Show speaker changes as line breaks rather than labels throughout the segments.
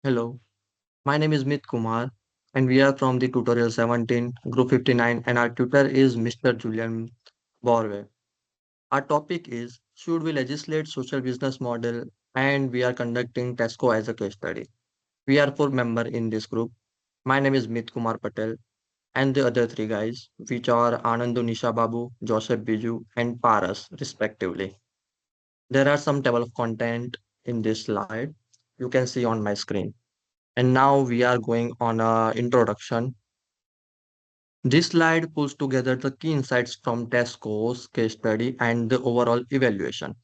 Hello, my name is Mit Kumar, and we are from the tutorial 17, group 59, and our tutor is Mr. Julian Borwe. Our topic is Should we legislate social business model? And we are conducting TESCO as a case study. We are four members in this group. My name is Mit Kumar Patel, and the other three guys, which are Anandu Nisha Babu, Joseph Biju, and Paras, respectively. There are some table of content in this slide you can see on my screen. And now we are going on a introduction. This slide pulls together the key insights from Tesco's case study and the overall evaluation.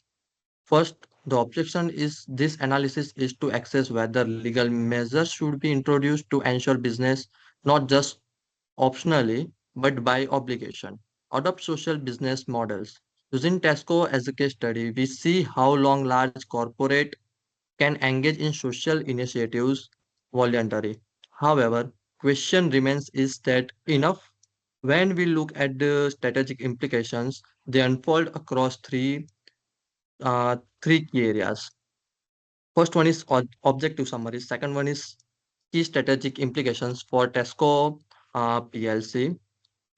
First, the objection is this analysis is to assess whether legal measures should be introduced to ensure business not just optionally but by obligation. Adopt social business models. Using Tesco as a case study, we see how long large corporate can engage in social initiatives voluntarily. However, question remains is that enough? When we look at the strategic implications, they unfold across three key areas. First one is objective summary. Second one is key strategic implications for Tesco PLC.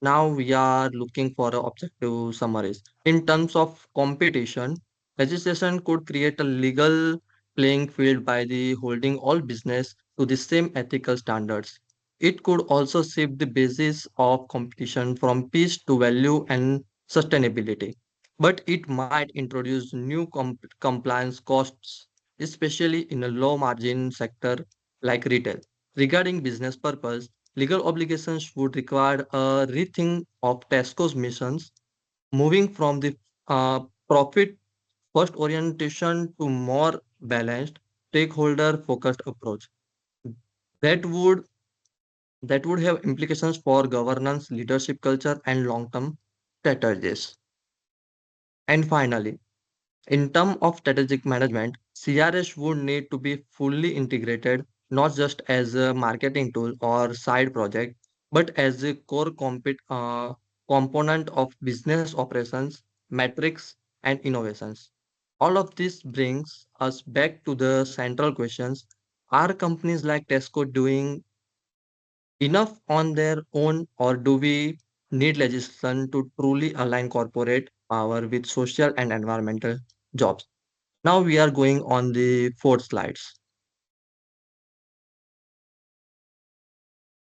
Now we are looking for objective summaries. In terms of competition, legislation could create a legal playing field by the holding all business to the same ethical standards. It could also shape the basis of competition from peace to value and sustainability. But it might introduce new compliance costs, especially in a low margin sector like retail. Regarding business purpose, legal obligations would require a rethink of Tesco's missions, moving from the profit first orientation to more balanced, stakeholder focused approach. That would that would have implications for governance, leadership culture, and long-term strategies. And finally, in terms of strategic management, CRS would need to be fully integrated, not just as a marketing tool or side project, but as a core component of business operations, metrics, and innovations. All of this brings us back to the central questions. Are companies like Tesco doing enough on their own, or do we need legislation to truly align corporate power with social and environmental jobs? Now we are going on the fourth slides.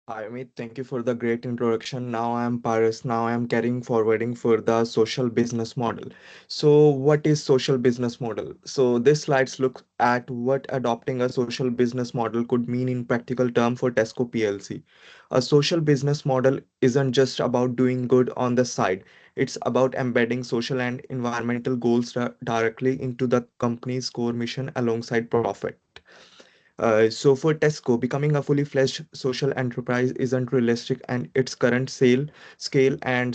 Hi, Amit. Thank you for the great introduction. Now I am Paris. Now I am carrying forwarding for the social business model. So, what is social business model? So, this slides look at what adopting a social business model could mean in practical term for Tesco PLC. A social business model isn't just about doing good on the side. It's about embedding social and environmental goals directly into the company's core mission alongside profit. So for Tesco, becoming a fully fledged social enterprise isn't realistic and its current sale scale and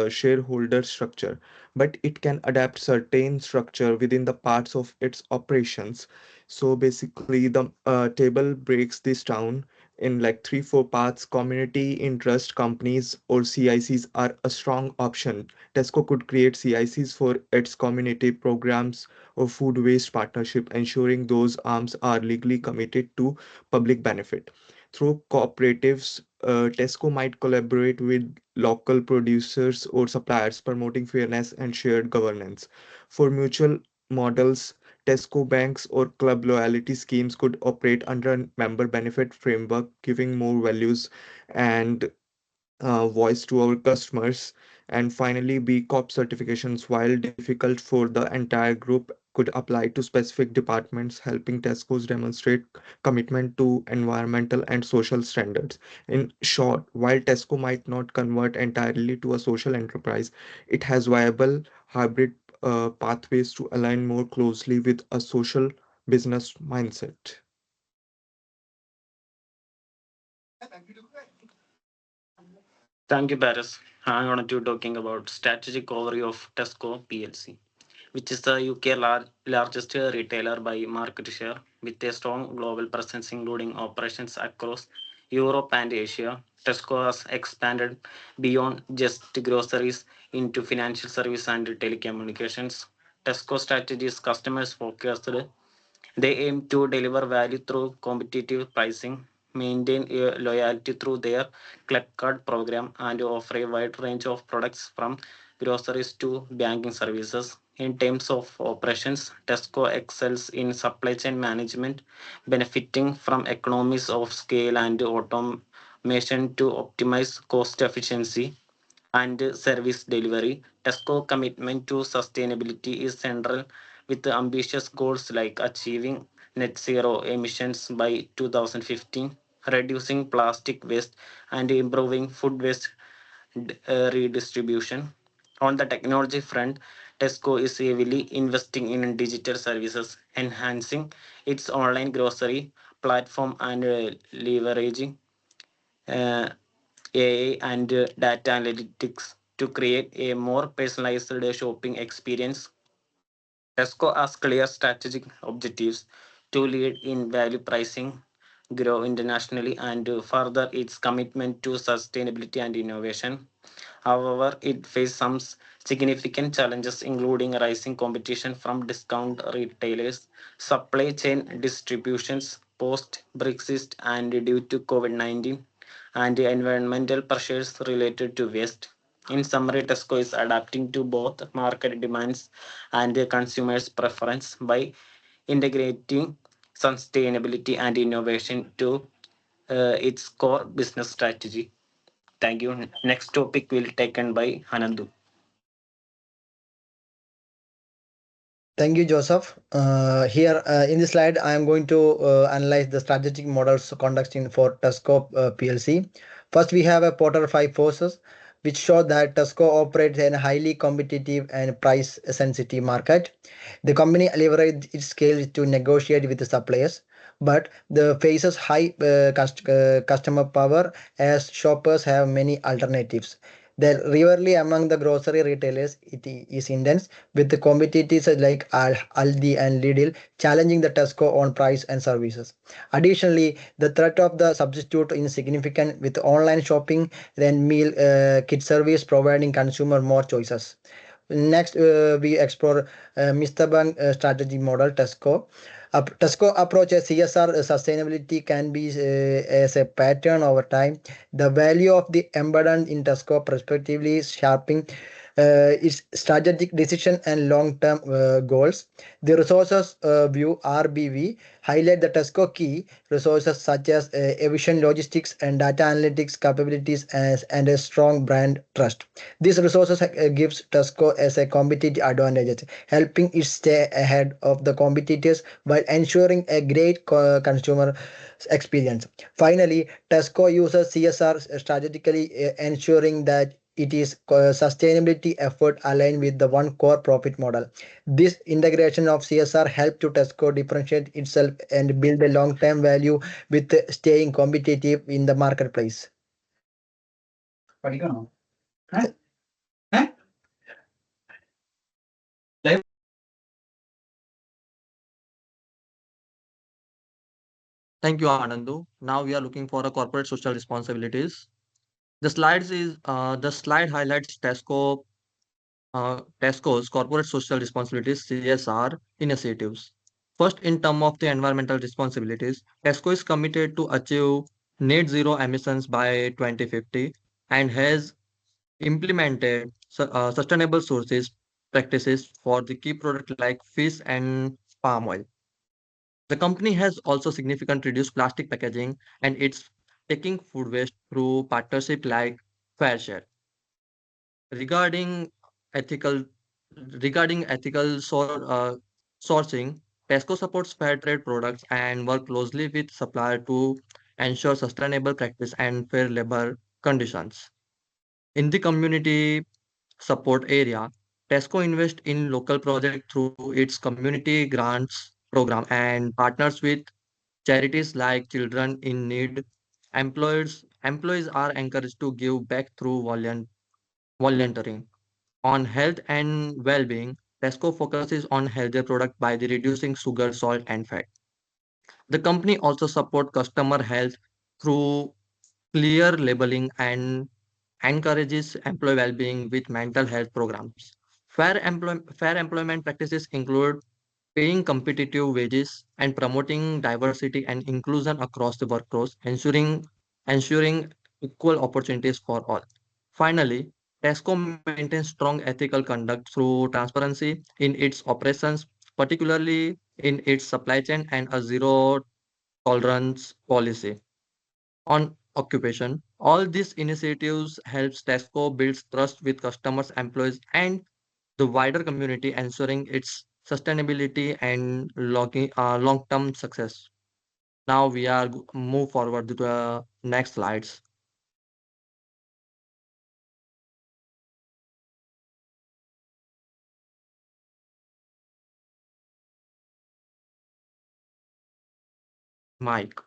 shareholder structure, but it can adapt certain structure within the parts of its operations. So basically, the table breaks this down in like three, four parts. Community interest companies or CICs are a strong option. Tesco could create CICs for its community programs or food waste partnership, ensuring those arms are legally committed to public benefit. Through cooperatives, Tesco might collaborate with local producers or suppliers, promoting fairness and shared governance. For mutual models, Tesco banks or club loyalty schemes could operate under a member benefit framework, giving more values and voice to our customers. And finally, B Corp certifications, while difficult for the entire group, could apply to specific departments, helping Tesco's demonstrate commitment to environmental and social standards. In short, while Tesco might not convert entirely to a social enterprise, it has viable hybrid pathways to align more closely with a social business mindset.
Thank you, Paris. I'm going to talking about strategic overview of Tesco PLC, which is the UK largest retailer by market share, with a strong global presence including operations across Europe and Asia. Tesco has expanded beyond just groceries into financial service and telecommunications. Tesco strategy is customers focused, They aim to deliver value through competitive pricing, maintain loyalty through their club card program, and offer a wide range of products from groceries to banking services. In terms of operations, Tesco excels in supply chain management, benefiting from economies of scale and automation to optimize cost efficiency and service delivery. Tesco commitment to sustainability is central with ambitious goals like achieving net zero emissions by 2015, reducing plastic waste, and improving food waste redistribution. On the technology front, Tesco is heavily investing in digital services, enhancing its online grocery platform and leveraging uh, AI and data analytics to create a more personalized shopping experience. Tesco has clear strategic objectives to lead in value pricing, grow internationally, and further its commitment to sustainability and innovation. However, it faces some significant challenges, including rising competition from discount retailers, supply chain distributions post Brexit and due to COVID 19, and the environmental pressures related to waste. In summary, Tesco is adapting to both market demands and the consumer's preference by integrating sustainability and innovation to its core business strategy. Thank you. Next topic will taken by Hanandu.
Thank you, Joseph. Here in this slide, I am going to analyze the strategic models conducting for Tesco PLC. First, we have a Porter 5 forces, which show that Tesco operates in a highly competitive and price-sensitive market. The company leverages its scale to negotiate with the suppliers, but the faces high customer power as shoppers have many alternatives. The rivalry among the grocery retailers it is intense, with the competitors like Aldi and Lidl challenging the Tesco on price and services. Additionally, the threat of the substitute is significant with online shopping and meal kit service providing consumer more choices. Next, we explore Mr. Bank strategy model Tesco. Tesco approach as CSR sustainability can be as a pattern over time. The value of the embedded in Tesco prospectively sharpening its strategic decision and long-term goals. The resources view RBV highlight the Tesco key resources such as efficient logistics and data analytics capabilities and a strong brand trust. These resources gives Tesco as a competitive advantage, helping it stay ahead of the competitors while ensuring a great consumer experience. Finally, Tesco uses CSR strategically, ensuring that it is sustainability effort aligned with the one core profit model. This integration of CSR help to Tesco differentiate itself and build a long-term value with staying competitive in the marketplace. പഠിക്കണോ? ഏ? ഏ?
Thank you, Anandu. Now we are looking for a corporate social responsibilities. The slide highlights Tesco's corporate social responsibilities (CSR) initiatives. First, in terms of the environmental responsibilities, Tesco is committed to achieve net zero emissions by 2050 and has implemented sustainable sources practices for the key product like fish and palm oil. The company has also significantly reduced plastic packaging and it's taking food waste through partnership like FairShare. Regarding ethical regarding ethical sourcing, Tesco supports fair trade products and work closely with suppliers to ensure sustainable practice and fair labor conditions. In the community support area, Tesco invests in local projects through its community grants program and partners with charities like Children in Need. Employees are encouraged to give back through volunteering. On health and well-being, Tesco focuses on healthier products by the reducing sugar, salt, and fat. The company also supports customer health through clear labeling and encourages employee well-being with mental health programs. Fair employment practices include paying competitive wages, and promoting diversity and inclusion across the workforce, ensuring equal opportunities for all. Finally, Tesco maintains strong ethical conduct through transparency in its operations, particularly in its supply chain and a zero tolerance policy on occupation. All these initiatives helps Tesco builds trust with customers, employees, and the wider community, ensuring its sustainability and long-term success. Now we are move forward to the next slides. Mike.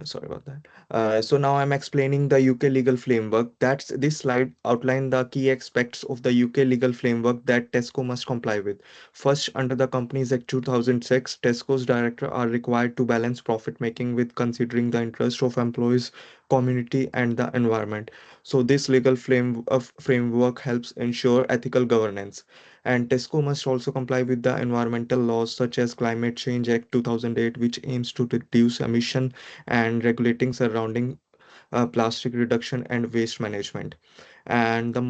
Sorry about that. So now I'm explaining the UK legal framework. That's this slide outline the key aspects of the UK legal framework that Tesco must comply with. First, under the Companies Act 2006, Tesco's directors are required to balance profit making with considering the interest of employees, community, and the environment. So this legal framework helps ensure ethical governance. And Tesco must also comply with the environmental laws such as Climate Change Act 2008, which aims to reduce emission and regulating surrounding plastic reduction and waste management. And the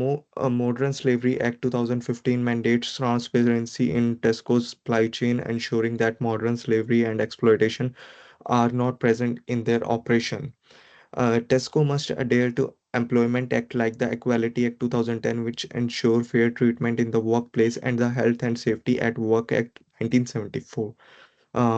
Modern Slavery Act 2015 mandates transparency in Tesco's supply chain, ensuring that modern slavery and exploitation are not present in their operation. Tesco must adhere to Employment Act like the Equality Act 2010, which ensure fair treatment in the workplace, and the Health and Safety at Work Act 1974,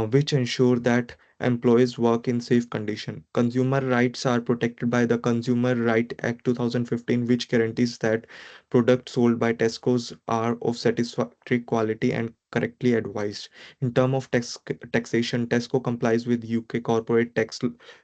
which ensure that employees work in safe condition. Consumer rights are protected by the Consumer Right Act 2015, which guarantees that products sold by Tesco's are of satisfactory quality and correctly advised. In terms of taxation, Tesco complies with UK corporate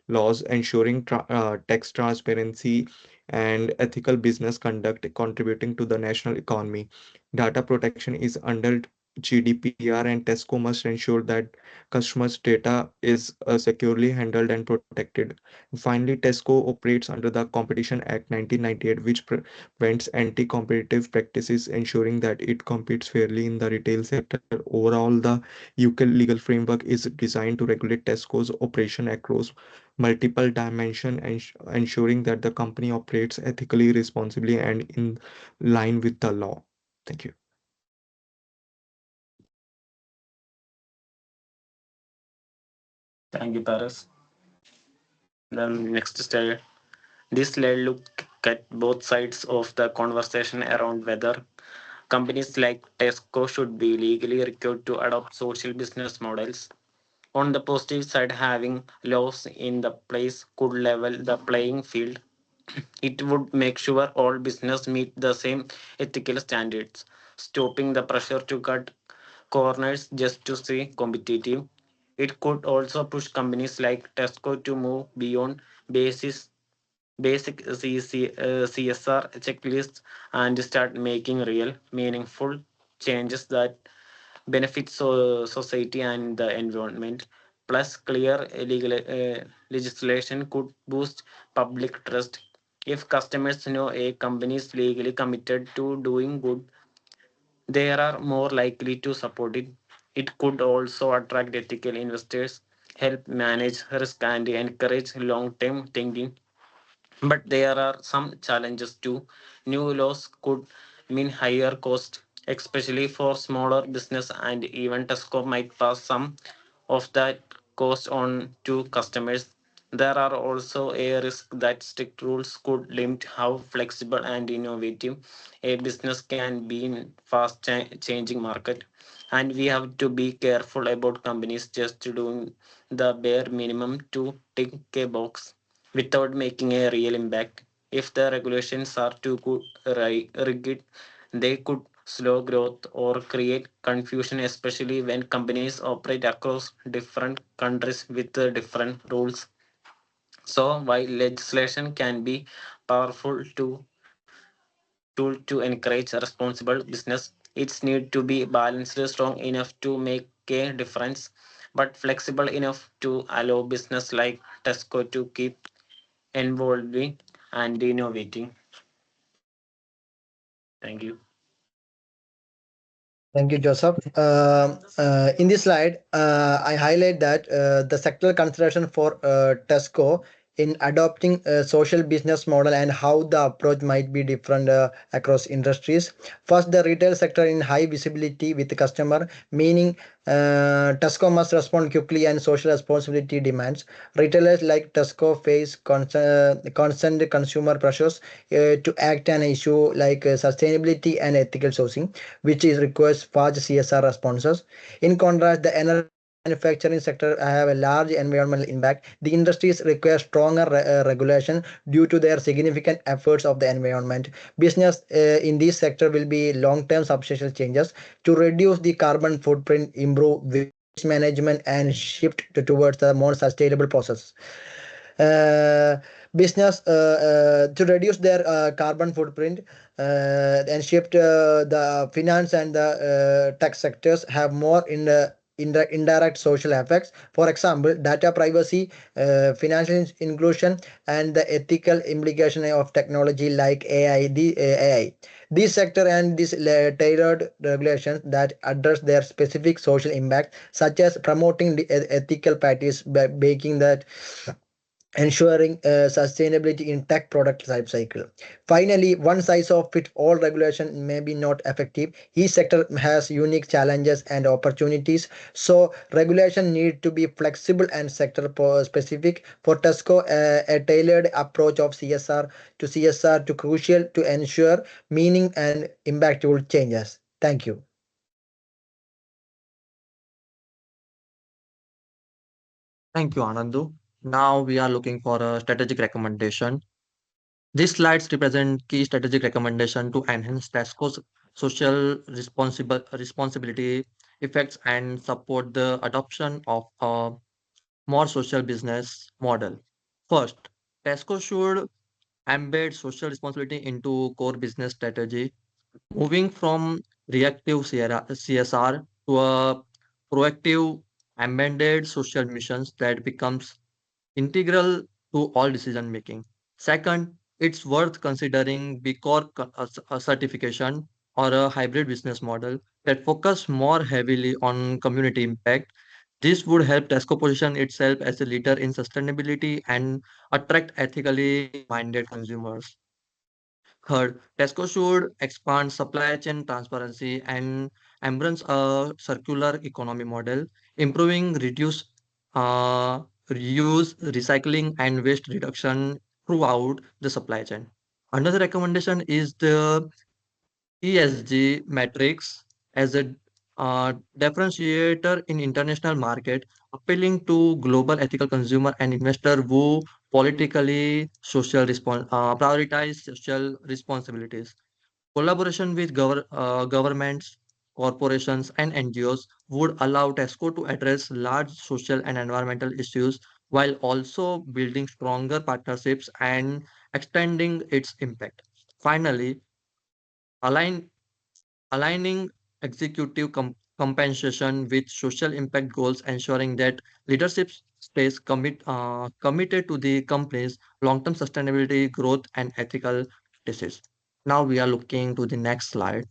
laws, ensuring tax transparency and ethical business conduct, contributing to the national economy. Data protection is under GDPR, and Tesco must ensure that customers' data is securely handled and protected. Finally, Tesco operates under the Competition Act 1998, which prevents anti-competitive practices, ensuring that it competes fairly in the retail sector. Overall, the UK legal framework is designed to regulate Tesco's operation across multiple dimensions, ensuring that the company operates ethically, responsibly, and in line with the law. Thank you.
Thank you, Paris. Then next slide. This slide look at both sides of the conversation around whether companies like Tesco should be legally required to adopt social business models. On the positive side, having laws in the place could level the playing field. It would make sure all business meet the same ethical standards, stopping the pressure to cut corners just to stay competitive. It could also push companies like Tesco to move beyond basis basic CSR checklists and start making real, meaningful changes that benefit society and the environment. Plus, clear legislation could boost public trust. If customers know a company is legally committed to doing good, they are more likely to support it. It could also attract ethical investors, help manage risk, and encourage long term thinking, but there are some challenges too. New laws could mean higher cost, especially for smaller business, and even Tesco might pass some of that cost on to customers. There are also a risk that strict rules could limit how flexible and innovative a business can be in fast changing market. And we have to be careful about companies just doing the bare minimum to tick a box without making a real impact. If the regulations are too rigid, they could slow growth or create confusion, especially when companies operate across different countries with different rules. So, while legislation can be powerful tool to encourage responsible business, it's need to be balanced, strong enough to make a difference, but flexible enough to allow business like Tesco to keep involving and innovating. Thank you.
Thank you, Joseph. In this slide, I highlight that the sectoral consideration for Tesco in adopting a social business model and how the approach might be different across industries. First, the retail sector in high visibility with the customer, meaning Tesco must respond quickly and social responsibility demands. Retailers like Tesco face constant consumer pressures to act on issue like sustainability and ethical sourcing, which is requires fast CSR responses. In contrast, the energy manufacturing sector have a large environmental impact. The industries require stronger regulation due to their significant efforts of the environment. Business in this sector will be long-term substantial changes to reduce the carbon footprint, improve waste management, and shift towards the more sustainable processes. Uh, Business to reduce their carbon footprint and shift the finance and the tech sectors have more in the indirect social effects. For example, data privacy, financial inclusion, and the ethical implication of technology like AI. AI. This sector and these tailored regulations that address their specific social impact, such as promoting the ethical practice by making that ensuring sustainability in tech product life cycle. Finally, one size of fit all regulation may be not effective. Each sector has unique challenges and opportunities, so regulation need to be flexible and sector specific. For Tesco, a tailored approach of CSR to crucial to ensure meaning and impactful changes. Thank you.
Thank you, Anandu. Now we are looking for a strategic recommendation. These slides represent key strategic recommendation to enhance Tesco's social responsibility effects and support the adoption of a more social business model. First, Tesco should embed social responsibility into core business strategy, moving from reactive CSR to a proactive amended social missions that becomes integral to all decision making. Second, it's worth considering B Corp certification or a hybrid business model that focus more heavily on community impact. This would help Tesco position itself as a leader in sustainability and attract ethically minded consumers. Third, Tesco should expand supply chain transparency and embrace a circular economy model, improving reuse, recycling, and waste reduction throughout the supply chain. Another recommendation is the ESG metrics as a differentiator in international market, appealing to global ethical consumer and investor who prioritize social responsibilities. Collaboration with governments, corporations, and NGOs would allow Tesco to address large social and environmental issues while also building stronger partnerships and extending its impact. Finally, align aligning executive compensation with social impact goals, ensuring that leadership stays committed to the company's long-term sustainability, growth, and ethical practices. Now we are looking to the next slide.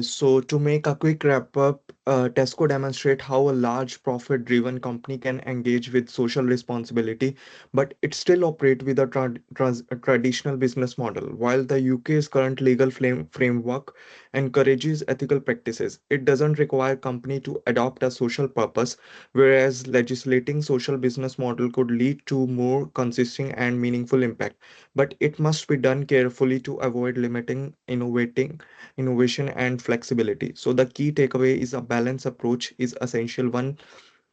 So to make a quick wrap up, Tesco demonstrate how a large profit-driven company can engage with social responsibility, but it still operate with a traditional business model. While the UK's current legal framework encourages ethical practices, it doesn't require company to adopt a social purpose, whereas legislating social business model could lead to more consistent and meaningful impact. But it must be done carefully to avoid limiting innovation and flexibility. So the key takeaway is a balanced approach is essential one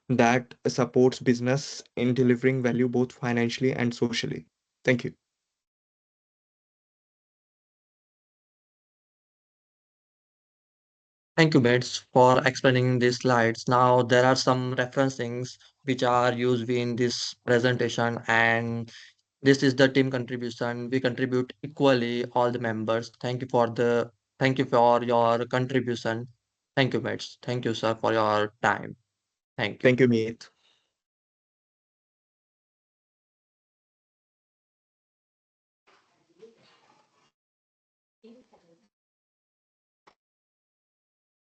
that supports business in delivering value both financially and socially. Thank you.
Thank you, Bets, for explaining these slides. Now there are some referencings which are used in this presentation, and this is the team contribution. We contribute equally, all the members. Thank you for your contribution. Thank you, Bets. Thank you, sir, for your time. Thank you.
Thank you, Meet.